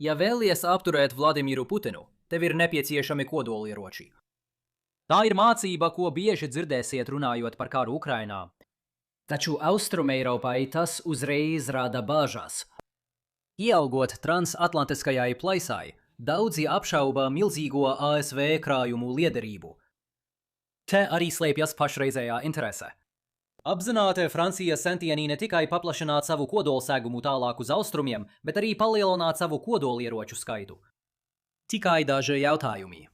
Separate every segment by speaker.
Speaker 1: Ja vēlies apturēt Vladimiru Putinu, tev ir nepieciešami kodolieroči. Tā ir mācība, ko bieži dzirdēsiet runājot par karu Ukrainā. Taču Austrumeiropai tas uzreiz rada bažas. Ieaugot transatlantiskajai plaisai, daudzi apšauba milzīgo ASV krājumu liederību. Te arī slēpjas pašreizējā interese. Apzināti Francijas centieni ne tikai paplašināt savu kodolsegumu tālāk uz austrumiem, bet arī palielināt savu kodolieroču skaitu. Tikai daži jautājumi.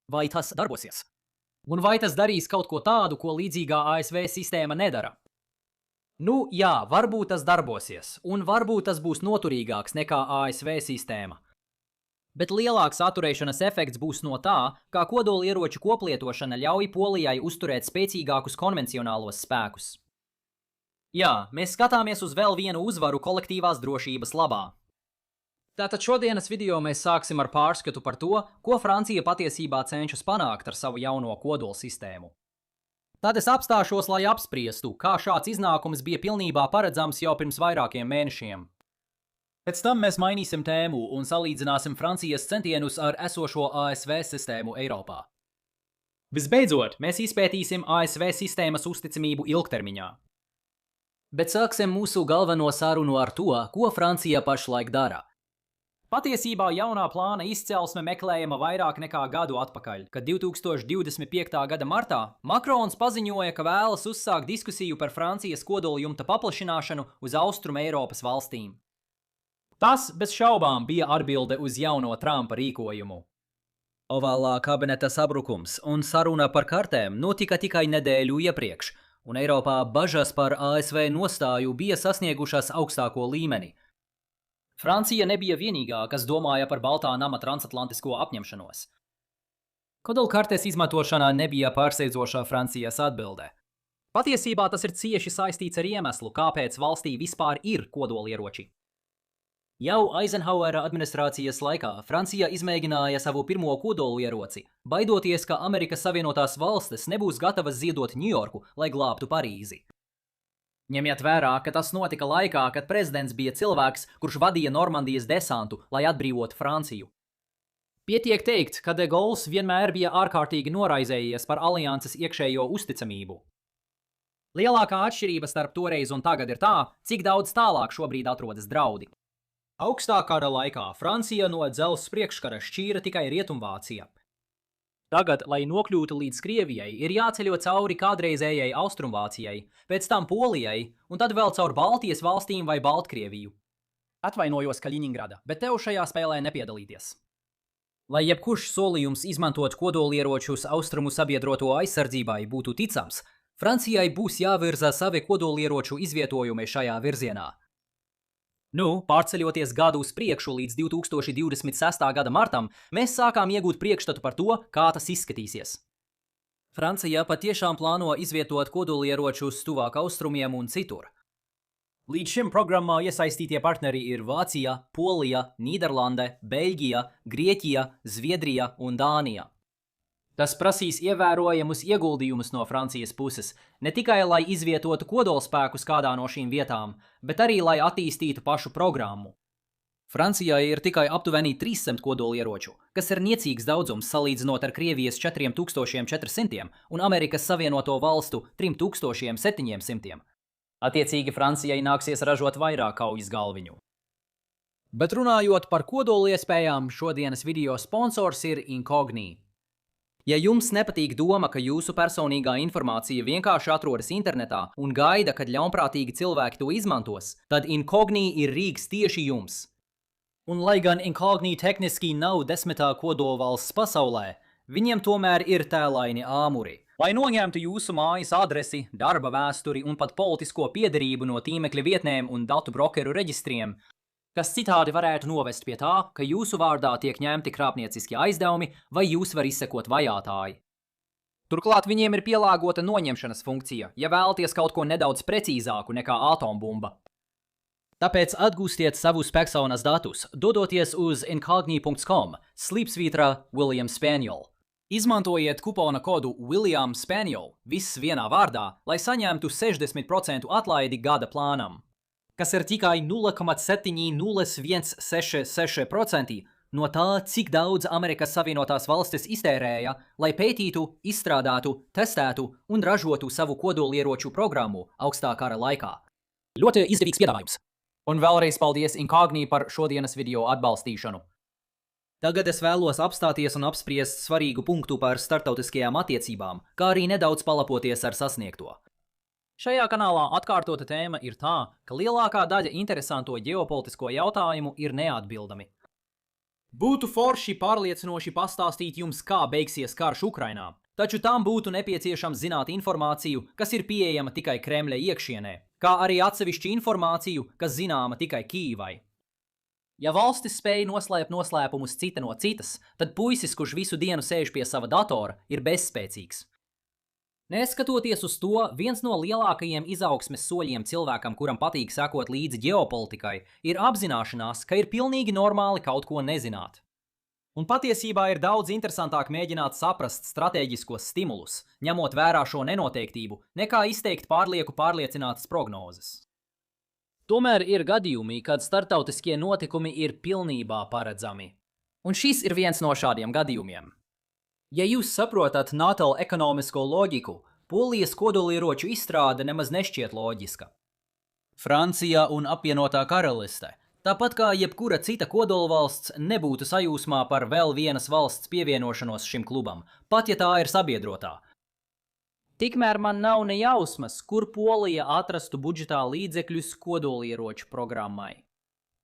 Speaker 1: Vai tas darbosies? Un vai tas darīs kaut ko tādu, ko līdzīgā ASV sistēma nedara? Nu, jā, varbūt tas darbosies, un varbūt tas būs noturīgāks nekā ASV sistēma. Bet lielāks atturēšanas efekts būs no tā, kā kodolieroču koplietošana ļauj Polijai uzturēt spēcīgākus konvencionālos spēkus. Jā, mēs skatāmies uz vēl vienu uzvaru kolektīvās drošības labā. Tātad šodienas video mēs sāksim ar pārskatu par to, ko Francija patiesībā cenšas panākt ar savu jauno kodolsistēmu. Tad es apstāšos, lai apspriestu, kā šāds iznākums bija pilnībā paredzams jau pirms vairākiem mēnešiem. Pēc tam mēs mainīsim tēmu un salīdzināsim Francijas centienus ar esošo ASV sistēmu Eiropā. Visbeidzot, mēs izpētīsim ASV sistēmas uzticamību ilgtermiņā. Bet sāksim mūsu galveno sarunu ar to, ko Francija pašlaik dara. Patiesībā jaunā plāna izcelsme meklējama vairāk nekā gadu atpakaļ, kad 2025. gada martā Makrons paziņoja, ka vēlas uzsākt diskusiju par Francijas kodoljumta paplašināšanu uz Austrum Eiropas valstīm. Tas, bez šaubām, bija atbilde uz jauno Trumpa rīkojumu. Ovālā kabineta sabrukums un saruna par kartēm notika tikai nedēļu iepriekš, un Eiropā bažas par ASV nostāju bija sasniegušas augstāko līmeni. Francija nebija vienīgā, kas domāja par Baltā nama transatlantisko apņemšanos. Kodolkartes izmantošanā nebija pārsteidzošā Francijas atbilde. Patiesībā tas ir cieši saistīts ar iemeslu, kāpēc valstī vispār ir kodolieroči. Jau Eisenhowera administrācijas laikā Francija izmēģināja savu pirmo kodolieroci, baidoties, ka Amerikas Savienotās valstis nebūs gatavas ziedot Ņujorku, lai glābtu Parīzi. Ņemiet vērā, ka tas notika laikā, kad prezidents bija cilvēks, kurš vadīja Normandijas desantu, lai atbrīvotu Franciju. Pietiek teikt, ka de Gaulles vienmēr bija ārkārtīgi noraizējies par alianses iekšējo uzticamību. Lielākā atšķirība starp toreiz un tagad ir tā, cik daudz tālāk šobrīd atrodas draudi. Augstā kara laikā Francija no dzelzs priekškara šķīra tikai Rietumvācija. Tagad, lai nokļūtu līdz Krievijai, ir jāceļo cauri kādreizējai Austrumvācijai, pēc tam Polijai un tad vēl caur Baltijas valstīm vai Baltkrieviju. Atvainojos Kaļiņingrada, bet tev šajā spēlē nepiedalīties. Lai jebkurš solījums izmantot kodolieročus austrumu sabiedroto aizsardzībai būtu ticams, Francijai būs jāvirza savi kodolieroču izvietojumi šajā virzienā. Nu, pārceļoties gadu uz priekšu līdz 2026. gada martam, mēs sākām iegūt priekšstatu par to, kā tas izskatīsies. Francija patiešām plāno izvietot kodolieročus tuvāk austrumiem un citur. Līdz šim programmā iesaistītie partneri ir Vācija, Polija, Nīderlande, Beļģija, Grieķija, Zviedrija un Dānija. Tas prasīs ievērojamus ieguldījumus no Francijas puses, ne tikai lai izvietotu kodolspēkus kādā no šīm vietām, bet arī lai attīstītu pašu programmu. Francijai ir tikai aptuveni 300 kodolieroču, kas ir niecīgs daudzums salīdzinot ar Krievijas 4400 un Amerikas Savienoto valstu 3700. Attiecīgi Francijai nāksies ražot vairāk kaujas galviņu. Bet runājot par kodoliespējām, šodienas video sponsors ir Incogni. Ja jums nepatīk doma, ka jūsu personīgā informācija vienkārši atrodas internetā un gaida, kad ļaunprātīgi cilvēki to izmantos, tad Incogni ir rīks tieši jums. Un lai gan Incogni tehniski nav 10. kodolvalsts pasaulē, viņiem tomēr ir tēlaini āmuri. Lai noņemtu jūsu mājas adresi, darba vēsturi un pat politisko piederību no tīmekļa vietnēm un datu brokeru reģistriem, kas citādi varētu novest pie tā, ka jūsu vārdā tiek ņemti krāpnieciski aizdevumi vai jūs var izsekot vajātāji. Turklāt viņiem ir pielāgota noņemšanas funkcija, ja vēlaties kaut ko nedaudz precīzāku nekā atombumba. Tāpēc atgūstiet savus personas datus, dodoties uz incogni.com /William Spaniel. Izmantojiet kupona kodu William Spaniel, viss vienā vārdā, lai saņemtu 60% atlaidi gada plānam. kas ir tikai 0,7016% no tā, cik daudz Amerikas Savienotās Valstis iztērēja, lai pētītu, izstrādātu, testētu un ražotu savu kodolieroču programmu augstā kara laikā. Ļoti izdevīgs piedāvājums. Un vēlreiz paldies Incognī par šodienas video atbalstīšanu. Tagad es vēlos apstāties un apspriest svarīgu punktu par starptautiskajām attiecībām, kā arī nedaudz palapoties ar sasniegto. Šajā kanālā atkārtota tēma ir tā, ka lielākā daļa interesanto ģeopolitisko jautājumu ir neatbildami. Būtu forši pārliecinoši pastāstīt jums, kā beigsies karš Ukrainā, taču tam būtu nepieciešams zināt informāciju, kas ir pieejama tikai Kremļa iekšienē, kā arī atsevišķu informāciju, kas zināma tikai Kīvai. Ja valstis spēj noslēpt noslēpumus cita no citas, tad puisis, kurš visu dienu sēž pie sava datora, ir bezspēcīgs. Neskatoties uz to, viens no lielākajiem izaugsmes soļiem cilvēkam, kuram patīk sekot līdzi ģeopolitikai, ir apzināšanās, ka ir pilnīgi normāli kaut ko nezināt. Un patiesībā ir daudz interesantāk mēģināt saprast stratēģiskos stimulus, ņemot vērā šo nenoteiktību, nekā izteikt pārlieku pārliecinātas prognozes. Tomēr ir gadījumi, kad starptautiskie notikumi ir pilnībā paredzami. Un šis ir viens no šādiem gadījumiem. Ja jūs saprotat NATO ekonomisko loģiku, Polijas kodolieroču izstrāde nemaz nešķiet loģiska. Francija un apvienotā karaliste, tāpat kā jebkura cita kodolvalsts, nebūtu sajūsmā par vēl vienas valsts pievienošanos šim klubam, pat ja tā ir sabiedrotā. Tikmēr man nav ne jausmas, kur Polija atrastu budžetā līdzekļus kodolieroču programmai.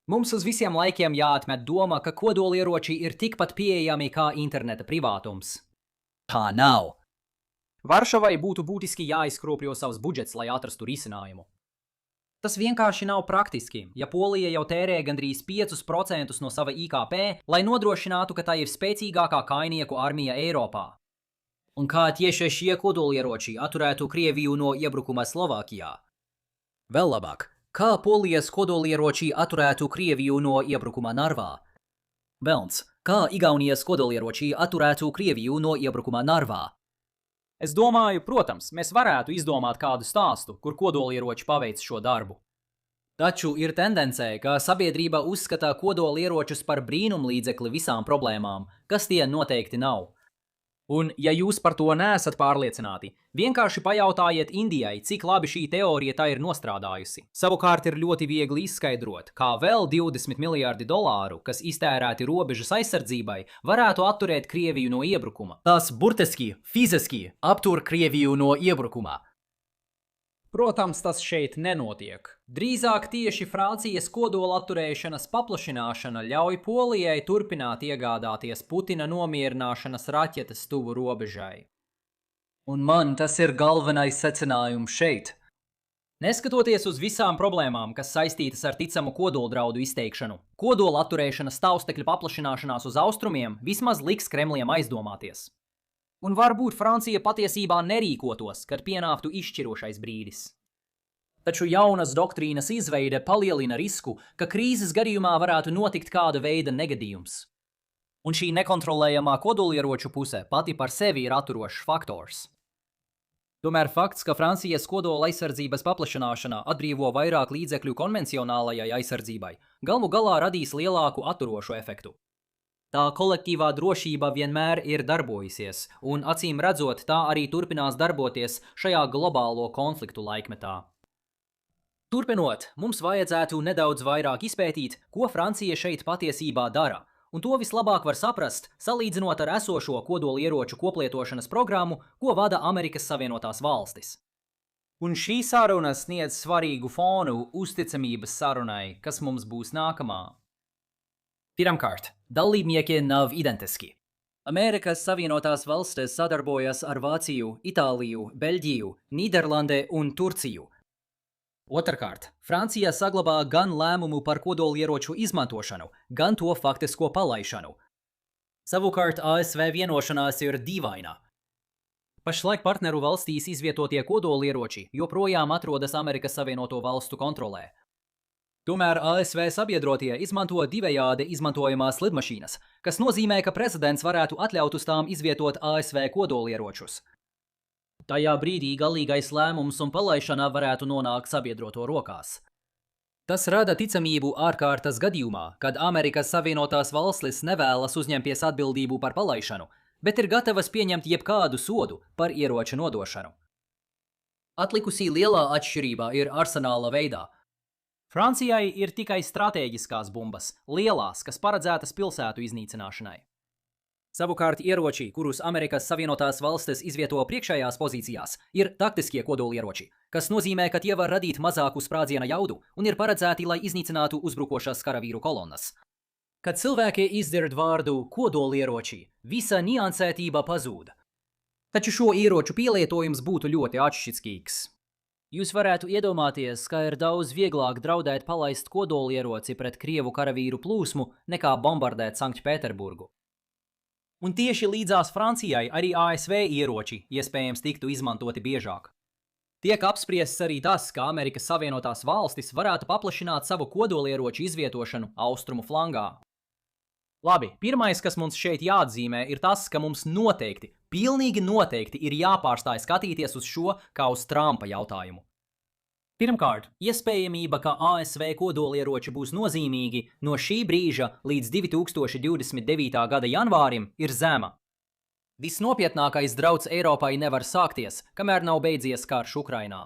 Speaker 1: Mums uz visiem laikiem jāatmet doma, ka kodolieroči ir tikpat pieejami kā interneta privātums. Tā nav. Varšavai būtu būtiski jāizkropļo savs budžets, lai atrastu risinājumu. Tas vienkārši nav praktiski, ja Polija jau tērē gandrīz 5% no sava IKP, lai nodrošinātu, ka tā ir spēcīgākā kainieku armija Eiropā. Un kā tieši šie kodolieroči atturētu Krieviju no iebrukuma Slovākijā? Vēl labāk. Kā Polijas kodolieroči atturētu Krieviju no iebrukuma Narvā? Velns, kā Igaunijas kodolieroči atturētu Krieviju no iebrukuma Narvā? Es domāju, protams, mēs varētu izdomāt kādu stāstu, kur kodolieroči paveic šo darbu. Taču ir tendencē, ka sabiedrība uzskata kodolieročus par brīnumlīdzekli visām problēmām, kas tie noteikti nav. Un, ja jūs par to neesat pārliecināti, vienkārši pajautājiet Indijai, cik labi šī teorija tā ir nostrādājusi. Savukārt ir ļoti viegli izskaidrot, kā vēl $20 miljardi, kas iztērēti robežas aizsardzībai, varētu atturēt Krieviju no iebrukuma. Tas burtiski, fiziski aptur Krieviju no iebrukuma. Protams, tas šeit nenotiek. Drīzāk tieši Francijas kodola atturēšanas paplašināšana ļauj Polijai turpināt iegādāties Putina nomierināšanas raķetes tuvu robežai. Un man tas ir galvenais secinājums šeit. Neskatoties uz visām problēmām, kas saistītas ar ticamu kodoldraudu izteikšanu, kodola atturēšanas taustekļa paplašināšanās uz austrumiem vismaz liks Kremliem aizdomāties. Un varbūt Francija patiesībā nerīkotos, kad pienāktu izšķirošais brīdis. Taču jaunas doktrīnas izveide palielina risku, ka krīzes gadījumā varētu notikt kāda veida negadījums. Un šī nekontrolējamā kodolieroču puse pati par sevi ir atturošs faktors. Tomēr fakts, ka Francijas kodola aizsardzības paplašināšanā atbrīvo vairāk līdzekļu konvencionālajai aizsardzībai, galu galā radīs lielāku atturošu efektu. Tā kolektīvā drošība vienmēr ir darbojusies, un acīm redzot, tā arī turpinās darboties šajā globālo konfliktu laikmetā. Turpinot, mums vajadzētu nedaudz vairāk izpētīt, ko Francija šeit patiesībā dara, un to vislabāk var saprast, salīdzinot ar esošo kodolieroču koplietošanas programmu, ko vada Amerikas Savienotās Valstis. Un šī saruna sniedz svarīgu fonu uzticamības sarunai, kas mums būs nākamā. Pirmkārt, dalībnieki nav identiski. Amerikas Savienotās Valstis sadarbojas ar Vāciju, Itāliju, Beļģiju, Nīderlandi un Turciju. Otrkārt, Francija saglabā gan lēmumu par kodolieroču izmantošanu, gan to faktisko palaišanu. Savukārt ASV vienošanās ir dīvaina. Pašlaik partneru valstīs izvietotie kodolieroči joprojām atrodas Amerikas Savienoto Valstu kontrolē. Tomēr ASV sabiedrotie izmanto divējādi izmantojamās lidmašīnas, kas nozīmē, ka prezidents varētu atļaut uz tām izvietot ASV kodolieročus. Tajā brīdī galīgais lēmums un palaišana varētu nonākt sabiedroto rokās. Tas rada ticamību ārkārtas gadījumā, kad Amerikas Savienotās valstis nevēlas uzņemties atbildību par palaišanu, bet ir gatavas pieņemt jebkādu sodu par ieroču nodošanu. Atlikusī lielā atšķirība ir arsenāla veidā. Francijai ir tikai stratēģiskās bumbas, lielās, kas paredzētas pilsētu iznīcināšanai. Savukārt ieroči, kurus Amerikas Savienotās valstis izvieto priekšējās pozīcijās, ir taktiskie kodolieroči, kas nozīmē, ka tie var radīt mazāku sprādziena jaudu un ir paredzēti, lai iznīcinātu uzbrukošas karavīru kolonnas. Kad cilvēki izdzird vārdu kodolieroči, visa niansētība pazūd. Taču šo ieroču pielietojums būtu ļoti atšķirīgs. Jūs varētu iedomāties, ka ir daudz vieglāk draudēt palaist kodolieroci pret Krievu karavīru plūsmu, nekā bombardēt Sanktpēterburgu. Un tieši līdzās Francijai arī ASV ieroči iespējams tiktu izmantoti biežāk. Tiek apspriests arī tas, ka Amerikas Savienotās valstis varētu paplašināt savu kodolieroču izvietošanu austrumu flangā. Labi, pirmais, kas mums šeit jāatzīmē, ir tas, ka mums noteikti, pilnīgi noteikti ir jāpārstāj skatīties uz šo kā uz Trumpa jautājumu. Pirmkārt, iespējamība, ka ASV kodolieroči būs nozīmīgi no šī brīža līdz 2029. gada janvārim, ir zema. Visnopietnākais drauds Eiropai nevar sākties, kamēr nav beidzies karš Ukrainā.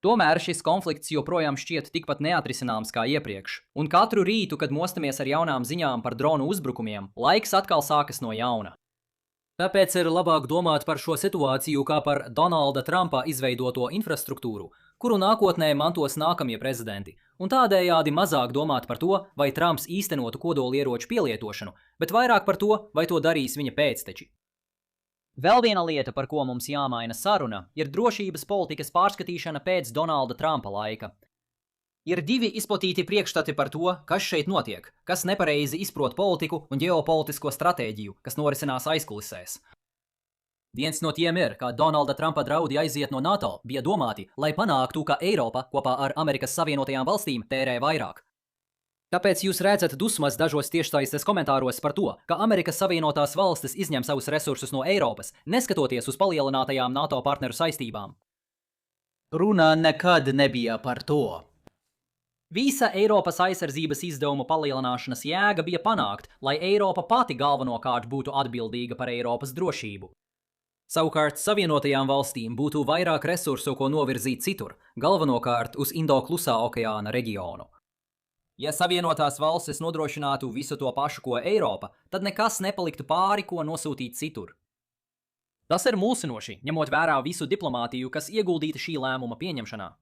Speaker 1: Tomēr šis konflikts joprojām šķiet tikpat neatrisināms kā iepriekš, un katru rītu, kad mostamies ar jaunām ziņām par dronu uzbrukumiem, laiks atkal sākas no jauna. Tāpēc ir labāk domāt par šo situāciju kā par Donalda Trumpa izveidoto infrastruktūru, kuru nākotnē mantos nākamie prezidenti, un tādējādi mazāk domāt par to, vai Trumps īstenotu kodolieroču pielietošanu, bet vairāk par to, vai to darīs viņa pēcteči. Vēl viena lieta, par ko mums jāmaina saruna, ir drošības politikas pārskatīšana pēc Donalda Trumpa laika. Ir divi izplatīti priekšstati par to, kas šeit notiek, kas nepareizi izprot politiku un ģeopolitisko stratēģiju, kas norisinās aizkulisēs. Viens no tiem ir, ka Donalda Trumpa draudi aiziet no NATO bija domāti, lai panāktu, ka Eiropa kopā ar Amerikas Savienotajām valstīm tērē vairāk. Tāpēc jūs redzat dusmas dažos tiešsaistes komentāros par to, ka Amerikas Savienotās valstis izņem savus resursus no Eiropas, neskatoties uz palielinātajām NATO partneru saistībām. Runa nekad nebija par to. Visa Eiropas aizsardzības izdevumu palielināšanas jēga bija panākt, lai Eiropa pati galvenokārt būtu atbildīga par Eiropas drošību. Savukārt Savienotajām valstīm būtu vairāk resursu, ko novirzīt citur, galvenokārt uz Indo-Klusā okeāna reģionu. Ja Savienotās valstis nodrošinātu visu to pašu, ko Eiropa, tad nekas nepaliktu pāri, ko nosūtīt citur. Tas ir mulsinoši, ņemot vērā visu diplomātiju, kas ieguldīta šī lēmuma pieņemšanā.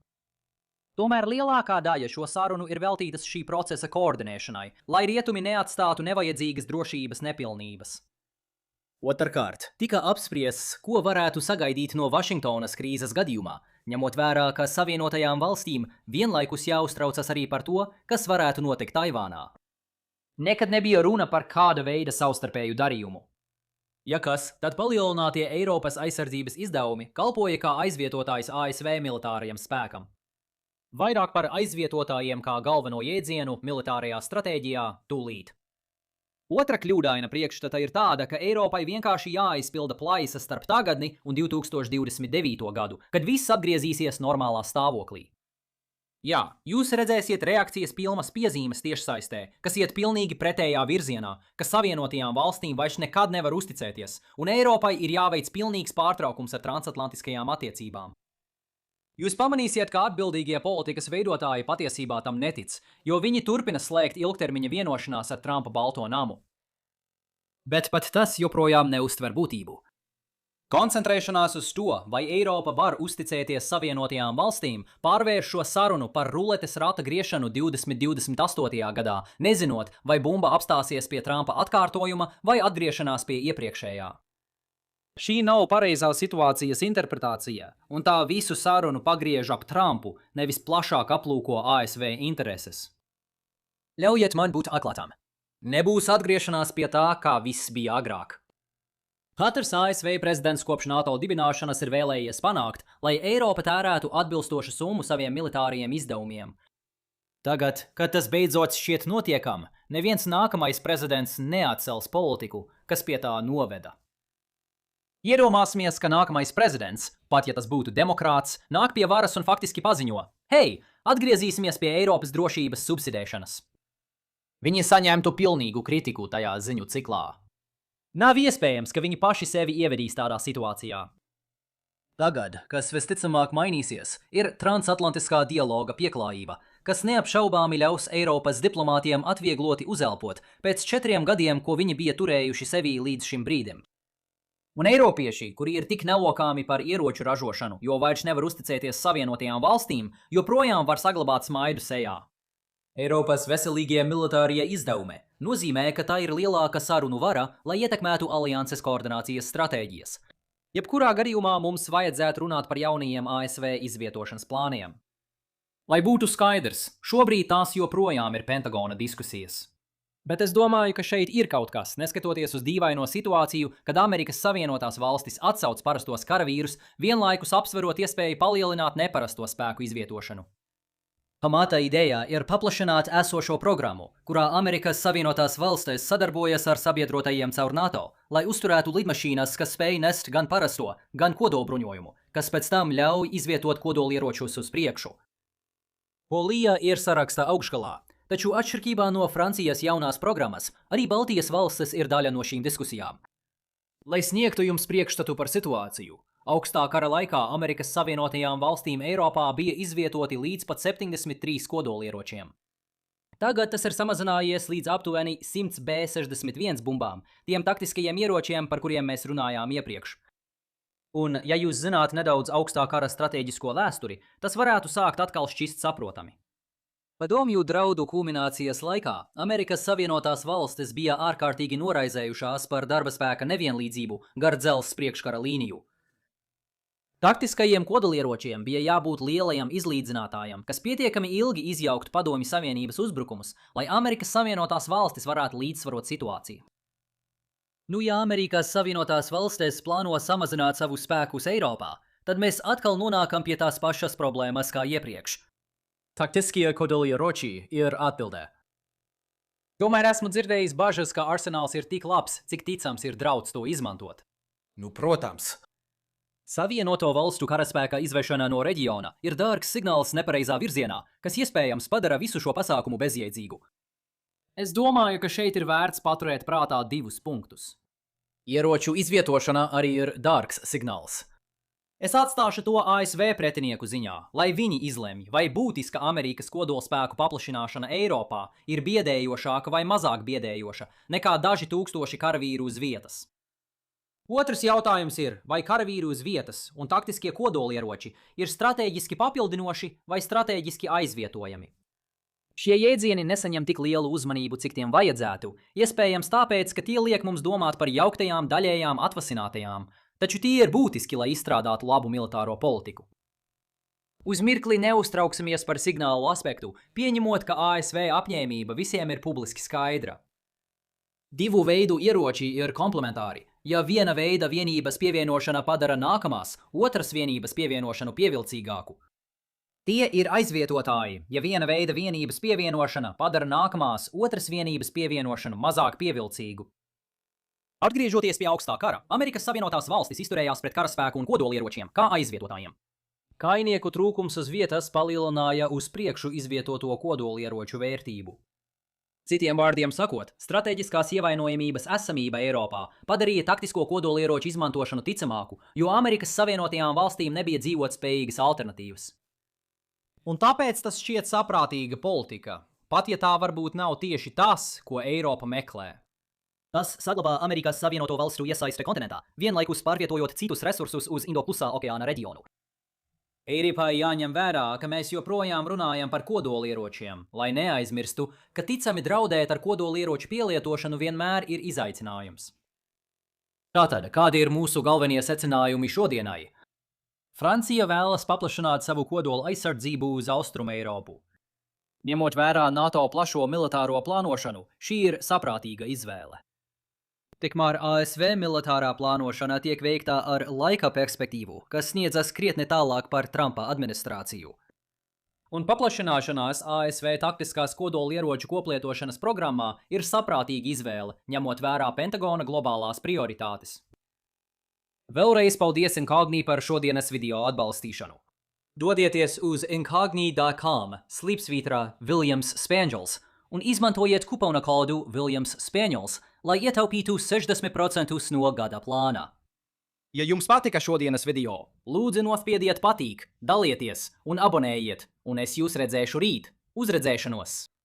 Speaker 1: Tomēr lielākā daļa šo sarunu ir veltītas šī procesa koordinēšanai, lai rietumi neatstātu nevajadzīgas drošības nepilnības. Otrkārt, tika apspriests, ko varētu sagaidīt no Vašingtonas krīzes gadījumā, ņemot vērā, ka Savienotajām valstīm vienlaikus jāuztraucas arī par to, kas varētu notikt Taivānā. Nekad nebija runa par kāda veida savstarpēju darījumu. Ja kas, tad palielinātie Eiropas aizsardzības izdevumi kalpoja kā aizvietotājs ASV militārajam spēkam. Vairāk par aizvietotājiem kā galveno jēdzienu militārajā stratēģijā tūlīt. Otra kļūdaina priekšstata ir tāda, ka Eiropai vienkārši jāizpilda plaisa starp tagadni un 2029. gadu, kad viss atgriezīsies normālā stāvoklī. Jā, jūs redzēsiet reakcijas pilnas piezīmes tiešsaistē, kas iet pilnīgi pretējā virzienā, ka Savienotajām valstīm vairs nekad nevar uzticēties, un Eiropai ir jāveic pilnīgs pārtraukums ar transatlantiskajām attiecībām. Jūs pamanīsiet, ka atbildīgie politikas veidotāji patiesībā tam netic, jo viņi turpina slēgt ilgtermiņa vienošanās ar Trumpa Balto namu. Bet pat tas joprojām neuztver būtību. Koncentrēšanās uz to, vai Eiropa var uzticēties Savienotajām valstīm, pārvērš šo sarunu par ruletes rata griešanu 2028. gadā, nezinot, vai bumba apstāsies pie Trumpa atkārtojuma vai atgriešanās pie iepriekšējā. Šī nav pareizā situācijas interpretācija, un tā visu sarunu pagriež ap Trumpu, nevis plašāk aplūko ASV intereses. Ļaujiet man būt atklātam. Nebūs atgriešanās pie tā, kā viss bija agrāk. Katrs ASV prezidents kopš NATO dibināšanas ir vēlējies panākt, lai Eiropa tērētu atbilstošu summu saviem militārajiem izdevumiem. Tagad, kad tas beidzot šķiet notiekam, neviens nākamais prezidents neatcels politiku, kas pie tā noveda. Iedomāsimies, ka nākamais prezidents, pat ja tas būtu demokrāts, nāk pie varas un faktiski paziņo: Hei, atgriezīsimies pie Eiropas drošības subsidēšanas. Viņi saņemtu pilnīgu kritiku tajā ziņu ciklā. Nav iespējams, ka viņi paši sevi ievedīs tādā situācijā. Tagad, kas visticamāk mainīsies, ir transatlantiskā dialoga pieklājība, kas neapšaubāmi ļaus Eiropas diplomātiem atviegloti uzelpot pēc 4 gadiem, ko viņi bija turējuši sevī līdz šim brīdim. Un eiropieši, kuri ir tik nelokāmi par ieroču ražošanu, jo vairs nevar uzticēties Savienotajām valstīm, joprojām var saglabāt smaidu sejā. Eiropas veselīgie militārie izdevumi nozīmē, ka tā ir lielāka sarunu vara, lai ietekmētu alianses koordinācijas stratēģijas. Jebkurā gadījumā mums vajadzētu runāt par jaunajiem ASV izvietošanas plāniem. Lai būtu skaidrs, šobrīd tās joprojām ir Pentagona diskusijas. Bet es domāju, ka šeit ir kaut kas, neskatoties uz dīvaino situāciju, kad Amerikas Savienotās valstis atsauc parastos karavīrus, vienlaikus apsverot iespēju palielināt neparasto spēku izvietošanu. Pamata ideja ir paplašināt esošo programmu, kurā Amerikas Savienotās valstis sadarbojas ar sabiedrotajiem caur NATO, lai uzturētu lidmašīnas, kas spēj nest gan parasto, gan kodolbruņojumu, kas pēc tam ļauj izvietot kodolieročus uz priekšu. Polija ir saraksta augšgalā, taču atšķirībā no Francijas jaunās programmas, arī Baltijas valstis ir daļa no šīm diskusijām. Lai sniegtu jums priekšstatu par situāciju, augstā kara laikā Amerikas Savienotajām valstīm Eiropā bija izvietoti līdz pat 73 kodolieročiem. Tagad tas ir samazinājies līdz aptuveni 100 B-61 bumbām, tiem taktiskajiem ieročiem, par kuriem mēs runājām iepriekš. Un, ja jūs zināt nedaudz augstā kara stratēģisko vēsturi, tas varētu sākt atkal šķist saprotami. Padomju draudu kulminācijas laikā Amerikas Savienotās valstis bija ārkārtīgi noraizējušās par darba spēka nevienlīdzību gar dzelzs priekškara līniju. Taktiskajiem kodolieročiem bija jābūt lielajam izlīdzinātājam, kas pietiekami ilgi izjaukt Padomju Savienības uzbrukumus, lai Amerikas Savienotās valstis varētu līdzsvarot situāciju. Nu, ja Amerikas Savienotās valstis plāno samazināt savu spēkus Eiropā, tad mēs atkal nonākam pie tās pašas problēmas kā iepriekš. Taktiskie kodolieroči ir atbildē. Tomēr esmu dzirdējis bažas, ka arsenāls ir tik labs, cik ticams ir draudz to izmantot.
Speaker 2: Nu, protams.
Speaker 1: Savienoto valstu karaspēka izvešana no reģiona ir dārgs signāls nepareizā virzienā, kas iespējams padara visu šo pasākumu bezjēdzīgu. Es domāju, ka šeit ir vērts paturēt prātā 2 punktus. Ieroču izvietošana arī ir dārgs signāls. Es atstāšu to ASV pretinieku ziņā, lai viņi izlemj, vai būtiska Amerikas kodolspēku paplašināšana Eiropā ir biedējošāka vai mazāk biedējoša nekā daži tūkstoši karavīru uz vietas. Otrs jautājums ir, vai karavīri uz vietas un taktiskie kodolieroči ir stratēģiski papildinoši vai stratēģiski aizvietojami. Šie jēdzieni nesaņem tik lielu uzmanību, cik tiem vajadzētu, iespējams tāpēc, ka tie liek mums domāt par jauktajām, daļējām, atvasinātajām, taču tie ir būtiski, lai izstrādātu labu militāro politiku. Uz mirkli neuztrauksimies par signālu aspektu, pieņemot, ka ASV apņēmība visiem ir publiski skaidra. 2 veidu ieroči ir komplementāri. Ja viena veida vienības pievienošana padara nākamās, otras vienības pievienošanu pievilcīgāku. Tie ir aizvietotāji, ja viena veida vienības pievienošana padara nākamās, otras vienības pievienošanu mazāk pievilcīgu. Atgriežoties pie augstā kara, Amerikas Savienotās valstis izturējās pret karaspēku un kodolieročiem kā aizvietotājiem. Kainieku trūkums uz vietas palielināja uz priekšu izvietoto kodolieroču vērtību. Citiem vārdiem sakot, stratēģiskās ievainojamības esamība Eiropā padarīja taktisko kodolieroču izmantošanu ticamāku, jo Amerikas Savienotajām valstīm nebija dzīvotspējīgas alternatīvas. Un tāpēc tas šķiet saprātīga politika, pat ja tā varbūt nav tieši tas, ko Eiropa meklē. Tas saglabā Amerikas Savienoto valstu iesaisti kontinentā, vienlaikus pārvietojot citus resursus uz Indo-Klusā okeāna reģionu. Eiropai jāņem vērā, ka mēs joprojām runājam par kodolieročiem, lai neaizmirstu, ka ticami draudēt ar kodolieroču pielietošanu vienmēr ir izaicinājums. Tātad, kādi ir mūsu galvenie secinājumi šodienai? Francija vēlas paplašināt savu kodola aizsardzību uz Austrumu Eiropu. Ņemot vērā NATO plašo militāro plānošanu, šī ir saprātīga izvēle. Tikmēr ASV militārā plānošana tiek veikta ar laika perspektīvu, kas sniedzas krietni tālāk par Trumpa administrāciju. Un paplašināšanās ASV taktiskās kodolieroču koplietošanas programmā ir saprātīga izvēle, ņemot vērā Pentagona globālās prioritātes. Vēlreiz paldies Incognī par šodienas video atbalstīšanu. Dodieties uz incognito.com / Williams Spaniels un izmantojiet kupona kodu Williams Spaniels, lai ietaupītu 60% no gada plāna. Ja jums patika šodienas video, lūdzu nospiediet patīk, dalieties un abonējiet, un es jūs redzēšu rīt. Uz redzēšanos!